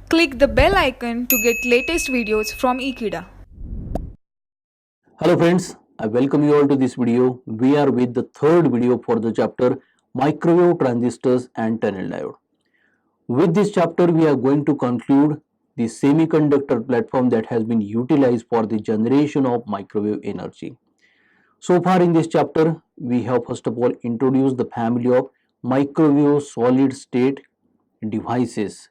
Click the bell icon to get latest videos from Ekeeda. Hello friends, I welcome you all to this video. We are with the third video for the chapter Microwave Transistors and Tunnel Diode. With this chapter, we are going to conclude the semiconductor platform that has been utilized for the generation of microwave energy. So far in this chapter, we have first of all introduced the family of microwave solid state devices,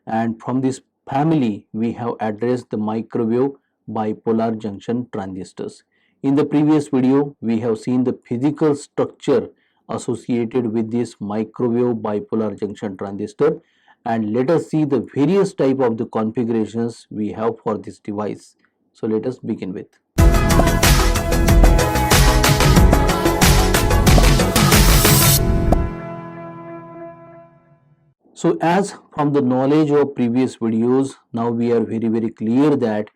and from this family we have addressed the microwave bipolar junction transistors. In the previous video we have seen the physical structure associated with this microwave bipolar junction transistor, and let us see the various type of the configurations we have for this device. So let us begin with. So as from the knowledge of previous videos, now we are very clear that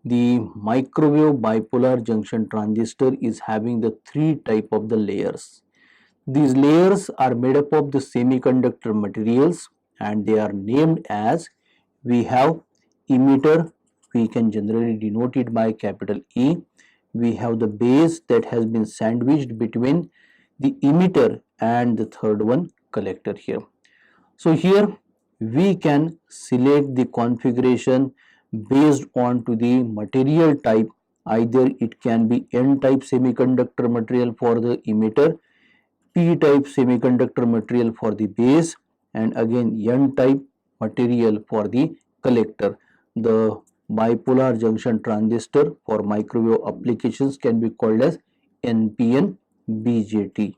the microwave bipolar junction transistor is having the three type of the layers. These layers are made up of the semiconductor materials and they are named as, we have emitter, we can generally denote it by capital E. We have the base that has been sandwiched between the emitter and the third one, collector here. So here we can select the configuration based on to the material type. Either it can be N type semiconductor material for the emitter, P type semiconductor material for the base, and again N type material for the collector. The bipolar junction transistor for microwave applications can be called as NPN BJT.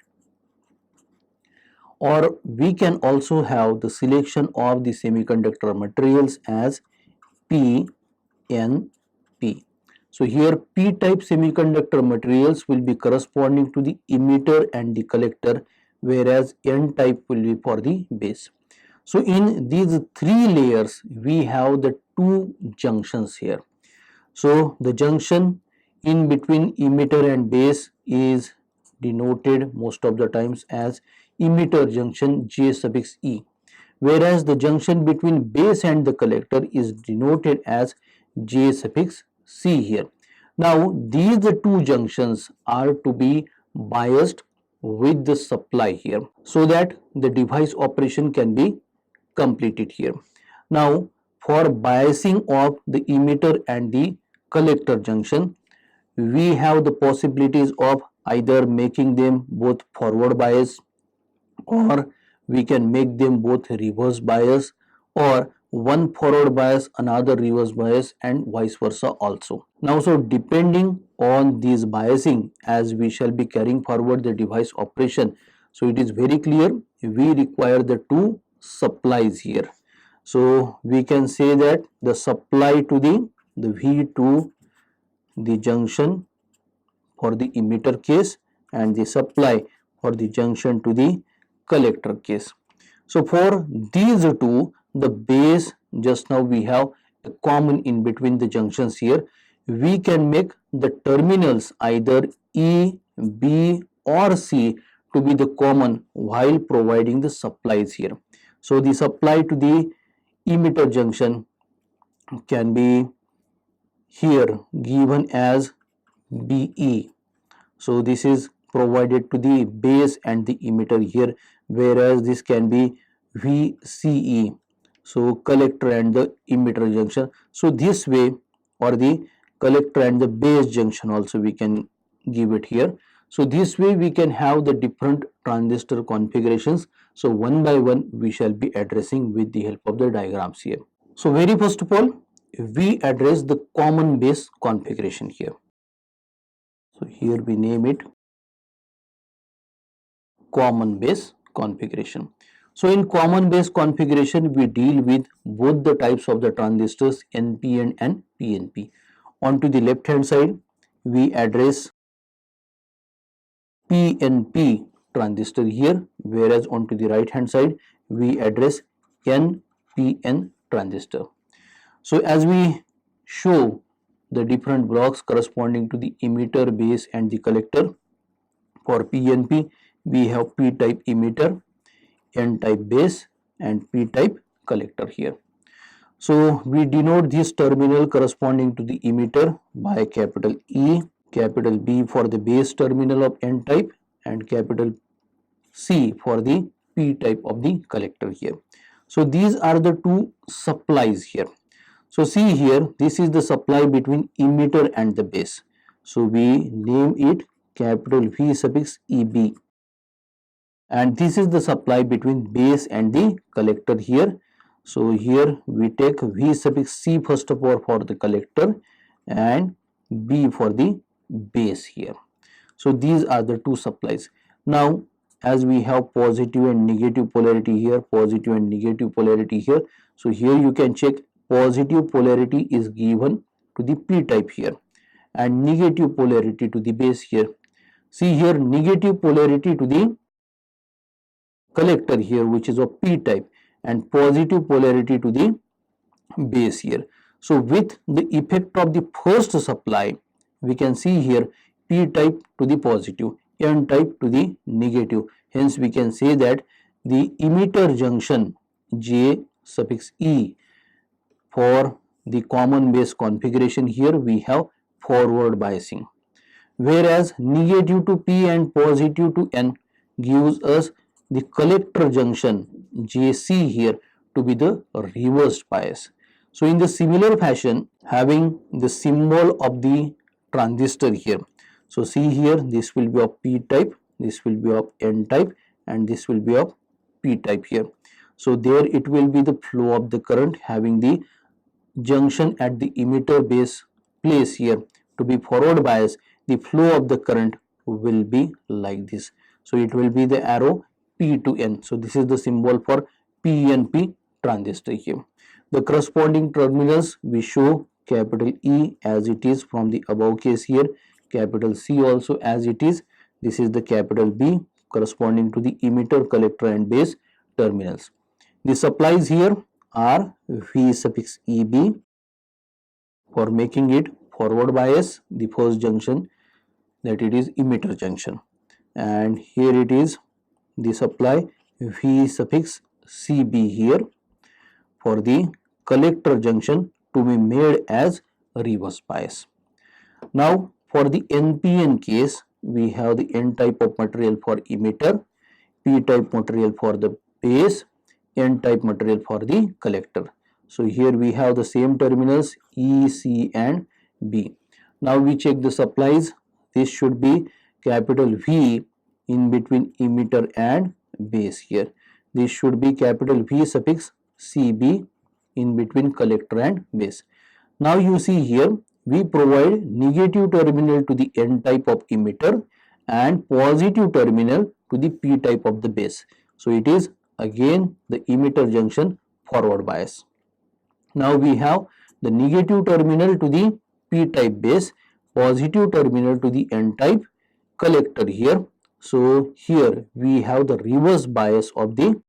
Or we can also have the selection of the semiconductor materials as PNP. So here P type semiconductor materials will be corresponding to the emitter and the collector, whereas N type will be for the base. So in these three layers we have the two junctions here. So the junction in between emitter and base is denoted most of the times as emitter junction J suffix E, whereas the junction between base and the collector is denoted as J suffix C here. Now these two junctions are to be biased with the supply here so that the device operation can be completed here. Now for biasing of the emitter and the collector junction, we have the possibilities of either making them both forward bias, or we can make them both reverse bias, or one forward bias another reverse bias, and vice versa also. Now so depending on these biasing, as we shall be carrying forward the device operation, so it is very clear we require the two supplies here. So we can say that the supply to the V to the junction for the emitter case and the supply for the junction to the collector case. So for these two, the base, just now we have a common in between the junctions here. We can make the terminals either E, B or C to be the common while providing the supplies here. So the supply to the emitter junction can be here given as BE. So this is provided to the base and the emitter here, whereas this can be VCE, so collector and the emitter junction. So this way, or the collector and the base junction also we can give it here. So this way we can have the different transistor configurations. So one by one we shall be addressing with the help of the diagrams here. So very first of all, we address the common base configuration here. So here we name it common base configuration. So in common base configuration we deal with both the types of the transistors NPN and PNP. On to the left hand side we address PNP transistor here, whereas on to the right hand side we address NPN transistor. So as we show the different blocks corresponding to the emitter, base and the collector, for PNP we have P type emitter, N type base and P type collector here. So we denote this terminal corresponding to the emitter by capital E, capital B for the base terminal of N type, and capital C for the P type of the collector here. So these are the two supplies here. So see here, this is the supply between emitter and the base. So we name it capital V suffix EB, and this is the supply between base and the collector here. So here we take V suffix C first of all for the collector and B for the base here. So these are the two supplies. Now as we have positive and negative polarity here, positive and negative polarity here, so here you can check positive polarity is given to the P type here and negative polarity to the base here. See here, negative polarity to the collector here, which is of P type, and positive polarity to the base here. So with the effect of the first supply, we can see here P type to the positive, N type to the negative. Hence we can say that the emitter junction J suffix E for the common base configuration here we have forward biasing, whereas negative to P and positive to N gives us the collector junction JC here to be the reversed bias. So in the similar fashion, having the symbol of the transistor here, so see here, this will be of P type, this will be of N type, and this will be of P type here. So there it will be the flow of the current having the junction at the emitter base place here to be forward bias. The flow of the current will be like this. So it will be the arrow P to N. So this is the symbol for PNP transistor here. The corresponding terminals we show capital E as it is from the above case here, capital C also as it is. This is the capital B corresponding to the emitter, collector and base terminals. The supplies here are V suffix EB for making it forward bias, the first junction that it is emitter junction, and here it is the supply V suffix CB here for the collector junction to be made as reverse bias. Now for the NPN case, we have the N type of material for emitter, P type material for the base, N type material for the collector. So here we have the same terminals E, C and B. Now we check the supplies. This should be capital V in between emitter and base here. This should be capital V suffix CB in between collector and base. Now you see here we provide negative terminal to the N type of emitter and positive terminal to the P type of the base. So it is again the emitter junction forward bias. Now we have the negative terminal to the P type base, positive terminal to the N type collector here. So here we have the reverse bias of the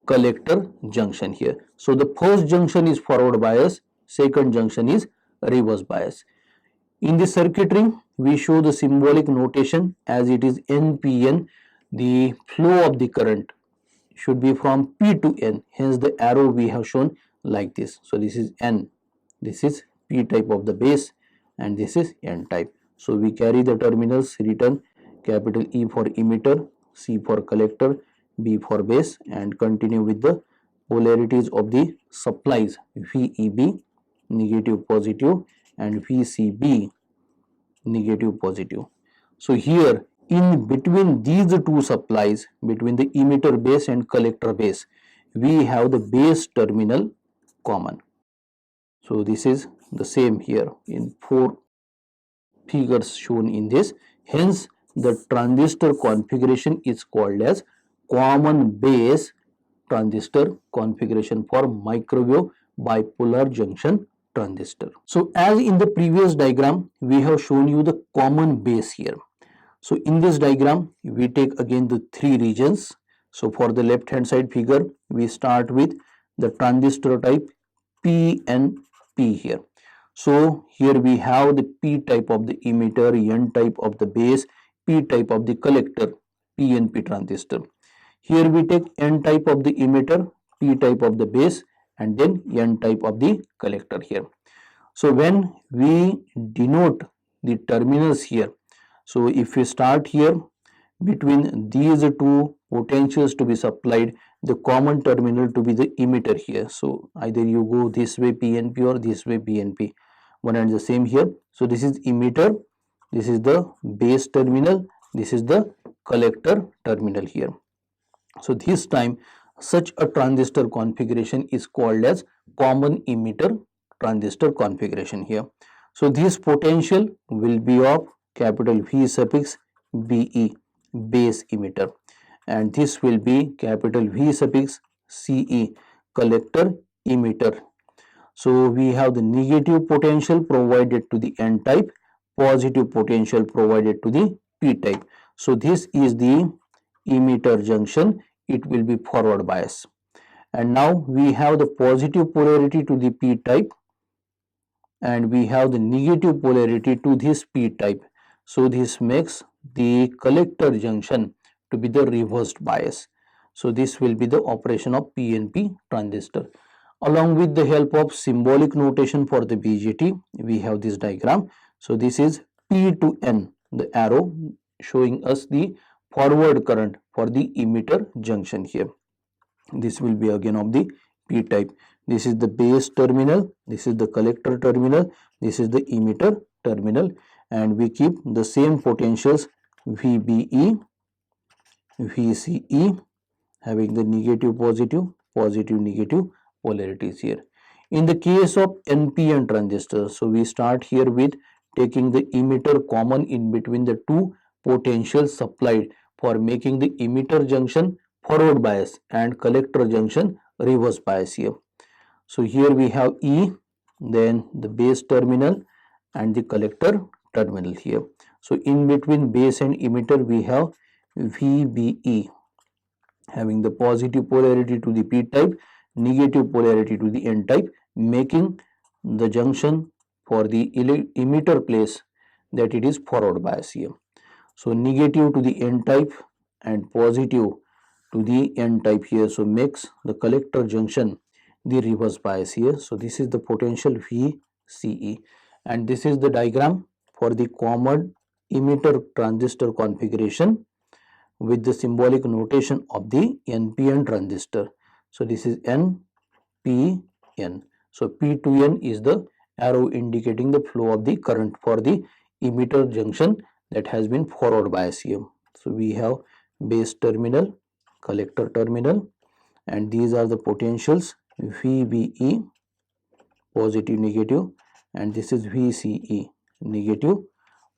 collector junction here. So the first junction is forward bias, second junction is reverse bias. In the circuitry, we show the symbolic notation as it is NPN. The flow of the current should be from P to N, hence the arrow we have shown like this. So this is N, this is P type of the base, and this is N type. So we carry the terminals written capital E for emitter, C for collector, B for base, and continue with the polarities of the supplies VEB negative positive and VCB negative positive. So here in between these two supplies, between the emitter base and collector base, we have the base terminal common. So this is the same here in 4 figures shown in this. Hence the transistor configuration is called as common base transistor configuration for microwave bipolar junction transistor. So as in the previous diagram, we have shown you the common base here. So in this diagram, we take again the 3 regions. So for the left hand side figure, we start with the transistor type PNP here. So here we have the P type of the emitter, N type of the base, P type of the collector, PNP transistor. Here we take N type of the emitter, P type of the base, and then N type of the collector here. So when we denote the terminals here, so if we start here between these two potentials to be supplied, the common terminal to be the emitter here. So either you go this way PNP or this way PNP, one and the same here. So this is emitter, this is the base terminal, this is the collector terminal here. So this time such a transistor configuration is called as common emitter transistor configuration here. So this potential will be of capital V suffix BE, base emitter, and this will be capital V suffix CE, collector emitter. So we have the negative potential provided to the N type, positive potential provided to the P type. So this is the emitter junction, it will be forward bias. And now we have the positive polarity to the P type and we have the negative polarity to this P type. So this makes the collector junction to be the reversed bias. So this will be the operation of PNP transistor. Along with the help of symbolic notation for the BJT, we have this diagram. So this is P to N, the arrow showing us the forward current for the emitter junction here. This will be again of the P type. This is the base terminal, this is the collector terminal, this is the emitter terminal, and we keep the same potentials VBE, VCE, having the negative positive, positive negative polarities here. In the case of NPN transistor, so we start here with taking the emitter common in between the two potentials supplied for making the emitter junction forward bias and collector junction reverse bias here. So here we have E, then the base terminal and the collector terminal here. So in between base and emitter we have VBE, having the positive polarity to the P type, negative polarity to the N type, making the junction for the emitter place that it is forward bias here. So negative to the N type and positive to the N type here, so makes the collector junction the reverse bias here. So this is the potential VCE, and this is the diagram for the common emitter transistor configuration with the symbolic notation of the NPN transistor. So this is NPN. So P to N is the arrow indicating the flow of the current for the emitter junction that has been forward bias here. So we have base terminal, collector terminal, and these are the potentials VBE, positive negative, and this is VCE, negative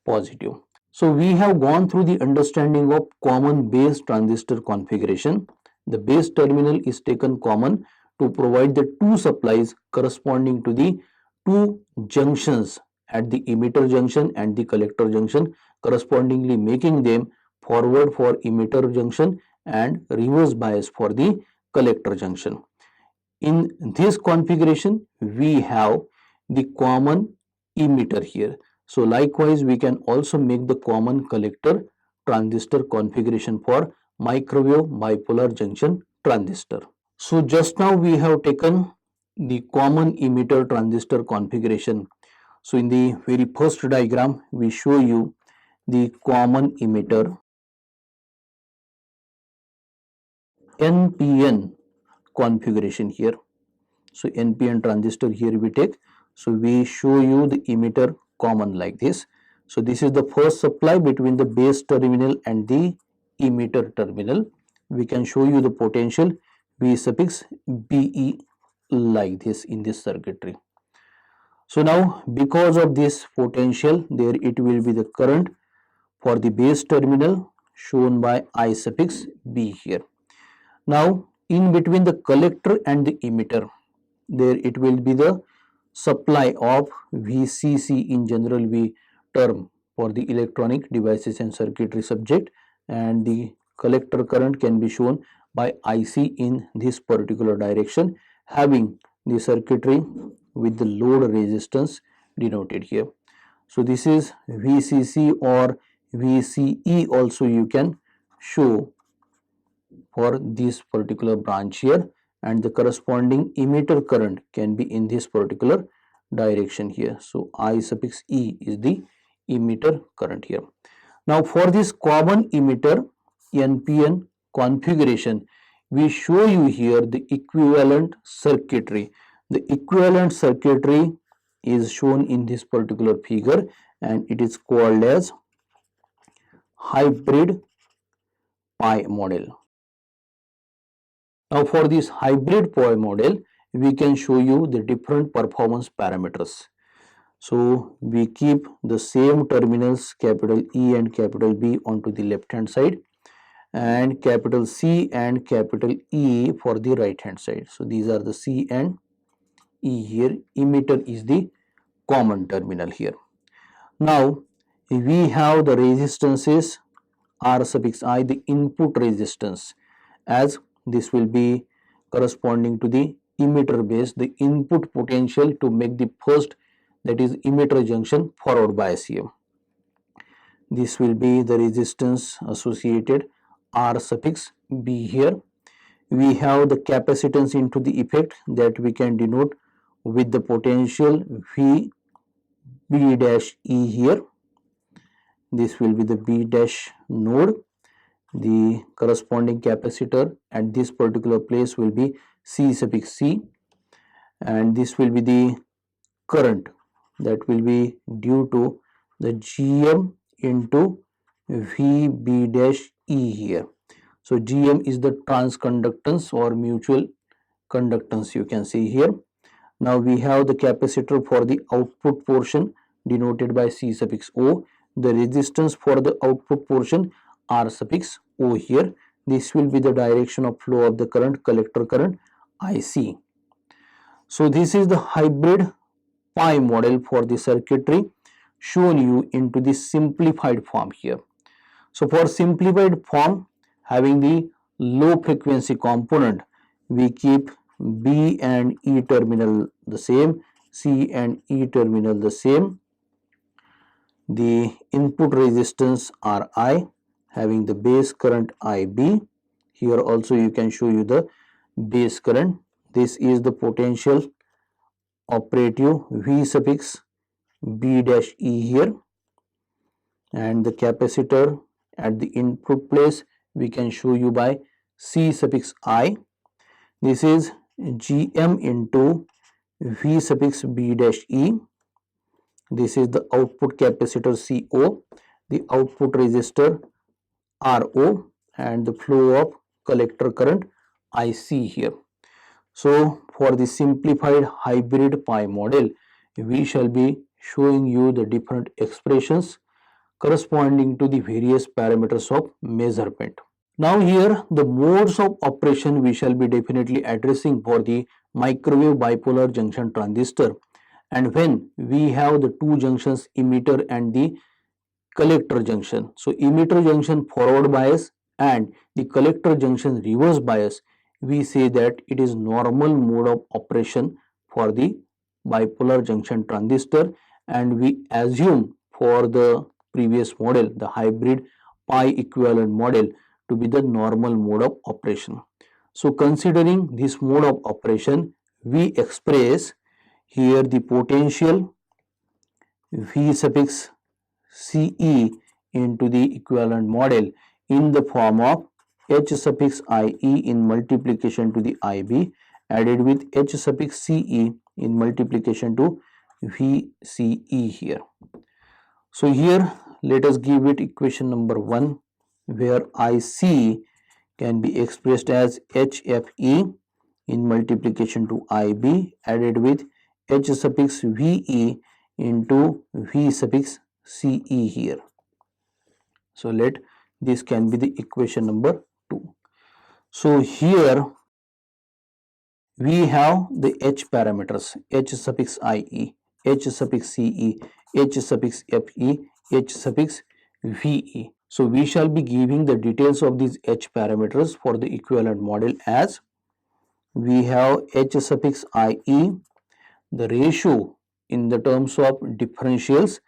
positive. So we have gone through the understanding of common base transistor configuration. The base terminal is taken common to provide the two supplies corresponding to the two junctions at the emitter junction and the collector junction, correspondingly making them forward for emitter junction and reverse bias for the collector junction. In this configuration we have the common emitter here. So likewise we can also make the common collector transistor configuration for microwave bipolar junction transistor. So just now we have taken the common emitter transistor configuration. So in the very first diagram we show you the common emitter NPN configuration here. So NPN transistor here we take. So we show you the emitter common like this. So this is the first supply between the base terminal and the emitter terminal. We can show you the potential V suffix BE like this in this circuitry. So now because of this potential, there it will be the current for the base terminal shown by I suffix B here. Now in between the collector and the emitter, there it will be the supply of VCC, in general we term for the electronic devices and circuitry subject, and the collector current can be shown by IC in this particular direction, having the circuitry with the load resistance denoted here. So this is VCC or VCE also you can show for this particular branch here, and the corresponding emitter current can be in this particular direction here. So I suffix E is the emitter current here. Now for this common emitter NPN configuration, we show you here the equivalent circuitry. The equivalent circuitry is shown in this particular figure, and it is called as hybrid pi model. Now for this hybrid pi model, we can show you the different performance parameters. So we keep the same terminals capital E and capital B onto the left hand side, and capital C and capital E for the right hand side. So these are the C and E here. Emitter is the common terminal here. Now we have the resistances R suffix I, the input resistance, as this will be corresponding to the emitter base, the input potential to make the first, that is emitter junction, forward bias here. This will be the resistance associated R suffix B here. We have the capacitance into the effect that we can denote with the potential V B dash E here. This will be the B dash node. The corresponding capacitor at this particular place will be C suffix C, and this will be the current that will be due to the GM into VB dash E here. So GM is the transconductance or mutual conductance, you can see here. Now we have the capacitor for the output portion denoted by C suffix O, the resistance for the output portion R suffix O here. This will be the direction of flow of the current, collector current IC. So this is the hybrid pi model for the circuitry shown you into the simplified form here. So for simplified form, having the low frequency component, we keep B and E terminal the same, C and E terminal the same. The input resistance Ri, having the base current IB. Here also you can show you the base current. This is the potential operative V suffix B dash E here, and the capacitor at the input place we can show you by C suffix I. This is GM into V suffix B dash E. This is the output capacitor CO, the output resistor RO, and the flow of collector current IC here. So for the simplified hybrid pi model, we shall be showing you the different expressions corresponding to the various parameters of measurement. Now here the modes of operation we shall be definitely addressing for the microwave bipolar junction transistor, and when we have the two junctions, emitter and the collector junction. So emitter junction forward bias and the collector junction reverse bias, we say that it is normal mode of operation for the bipolar junction transistor, and we assume for the previous model, the hybrid pi equivalent model, to be the normal mode of operation. So considering this mode of operation, we express here the potential V suffix CE into the equivalent model in the form of H suffix IE in multiplication to the IB added with H suffix CE in multiplication to VCE here. So here let us give it equation number 1, where IC can be expressed as HFE in multiplication to IB added with H suffix VE into V suffix CE here. So let this can be the equation number 2. So here we have the H parameters, H suffix IE, H suffix CE, H suffix FE, H suffix VE. So we shall be giving the details of these H parameters for the equivalent model as we have H suffix IE, the ratio in the terms of differentials,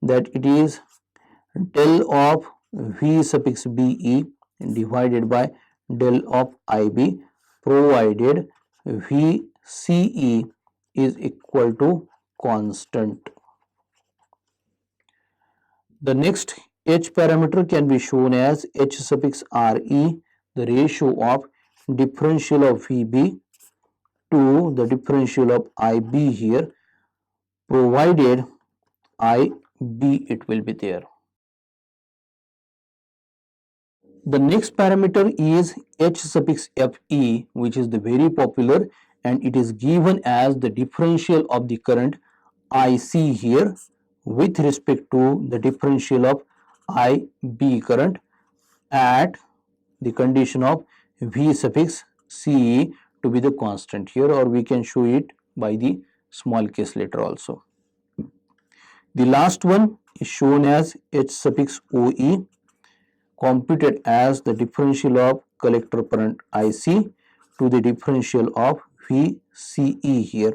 that it is del of V suffix BE divided by del of IB, provided VCE is equal to constant. The next H parameter can be shown as H suffix RE, the ratio of differential of VB to the differential of IB here, provided IB it will be there. The next parameter is H suffix FE, which is the very popular, and it is given as the differential of the current IC here with respect to the differential of IB current at the condition of V suffix CE to be the constant here, or we can show it by the small case letter also. The last one is shown as H suffix OE, computed as the differential of collector current IC to the differential of VCE here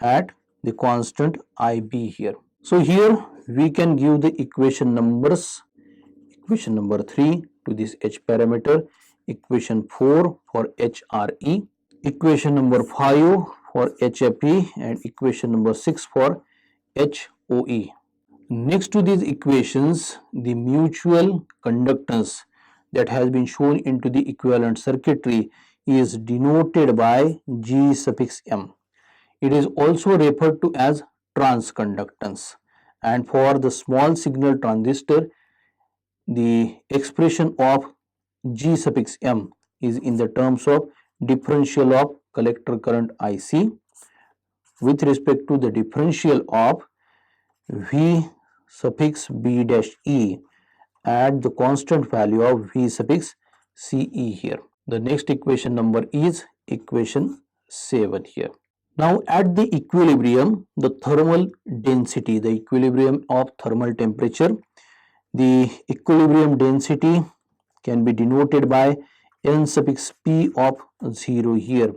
at the constant IB here. So here we can give the equation numbers. Equation number 3 to this H parameter, equation 4 for HRE, equation number 5 for HFE, and equation number 6 for HOE. Next to these equations, the mutual conductance that has been shown into the equivalent circuitry is denoted by G suffix M. It is also referred to as transconductance, and for the small signal transistor, the expression of G suffix M is in the terms of differential of collector current IC with respect to the differential of V suffix B dash E at the constant value of V suffix CE here. The next equation number is equation 7 here. Now at the equilibrium, the thermal density, the equilibrium of thermal temperature, the equilibrium density can be denoted by N suffix P of 0 here,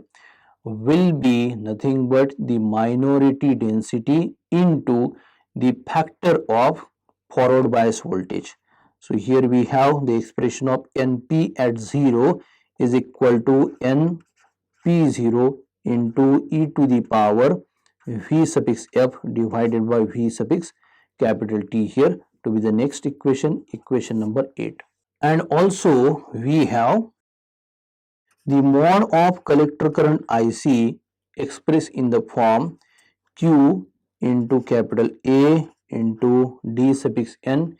will be nothing but the minority density into the factor of forward bias voltage. So here we have the expression of NP at 0 is equal to NP0 into e to the power V suffix F divided by V suffix capital T here to be the next equation, equation number 8. And also we have the mode of collector current IC expressed in the form Q into capital A into D suffix N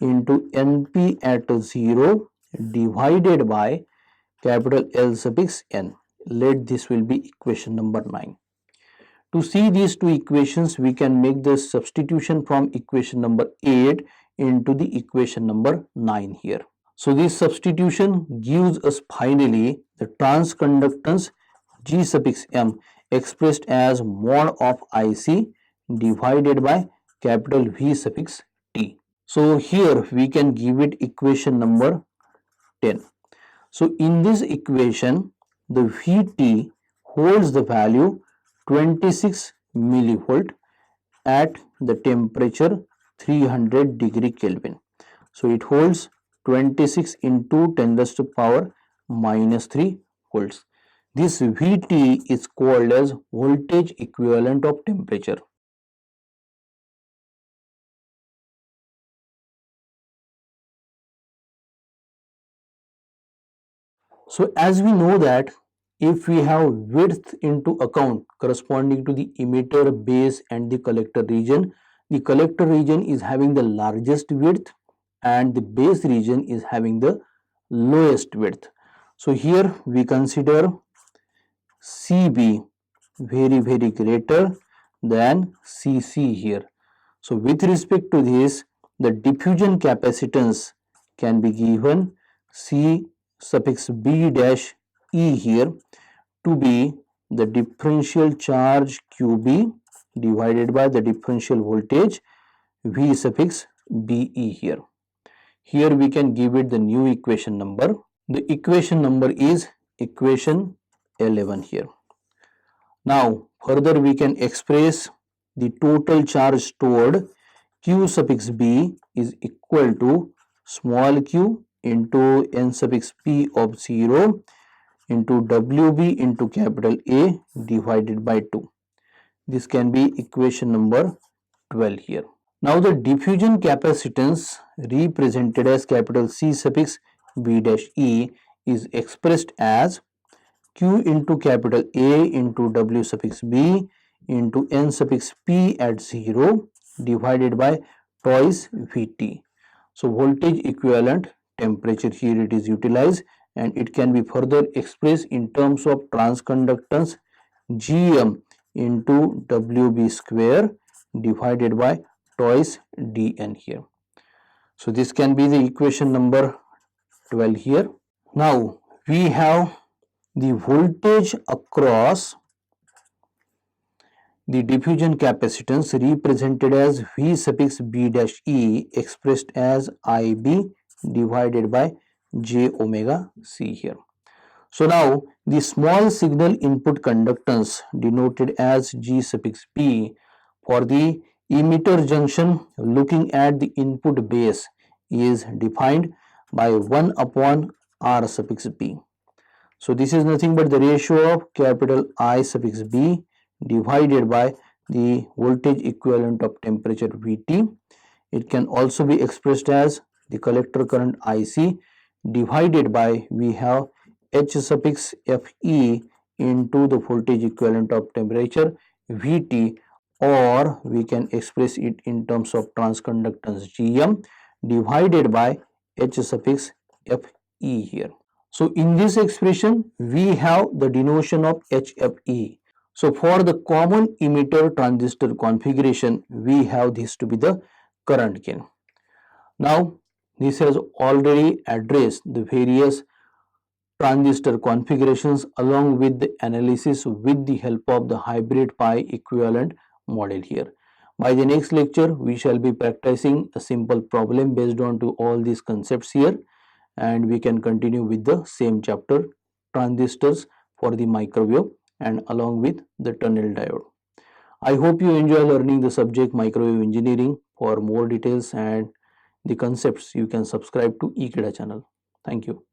into NP at 0 divided by capital L suffix N. Let this will be equation number 9. To see these two equations, we can make the substitution from equation number 8 into the equation number 9 here. So this substitution gives us finally the transconductance G suffix M expressed as mod of IC divided by capital V suffix T. So here we can give it equation number 10. So in this equation, the Vt holds the value 26 millivolt at the temperature 300 degree Kelvin. So it holds 26 into 10 raised to power minus 3 volts. This Vt is called as voltage equivalent of temperature. So as we know that if we have width into account corresponding to the emitter, base and the collector region is having the largest width and the base region is having the lowest width. So here we consider CB very greater than CC here. So with respect to this, the diffusion capacitance can be given C suffix B dash E here to be the differential charge QB divided by the differential voltage V suffix BE here. Here we can give it the new equation number. The equation number is equation 11 here. Now further we can express the total charge stored Q suffix B is equal to small q into N suffix P of 0 into WB into capital A divided by 2. This can be equation number 12 here. Now the diffusion capacitance represented as capital C suffix B dash E is expressed as Q into capital A into W suffix B into N suffix P at 0 divided by twice Vt. So voltage equivalent temperature here it is utilized, and it can be further expressed in terms of transconductance Gm into Wb square divided by twice Dn here. So this can be the equation number 12 here. Now we have the voltage across the diffusion capacitance represented as V suffix B dash E expressed as IB divided by J omega C here. So now the small signal input conductance denoted as G suffix B for the emitter junction looking at the input base is defined by 1 upon R suffix B. So this is nothing but the ratio of capital I suffix B divided by the voltage equivalent of temperature Vt. It can also be expressed as the collector current IC divided by we have H suffix Fe into the voltage equivalent of temperature Vt, or we can express it in terms of transconductance Gm divided by H suffix Fe here. So in this expression we have the denotation of HFE. So for the common emitter transistor configuration we have this to be the current gain. Now this has already addressed the various transistor configurations along with the analysis with the help of the hybrid pi equivalent model here. By the next lecture we shall be practicing a simple problem based on to all these concepts here, and we can continue with the same chapter, transistors for the microwave and along with the tunnel diode. I hope you enjoy learning the subject microwave engineering. For more details and the concepts you can subscribe to eKEDA channel. Thank you.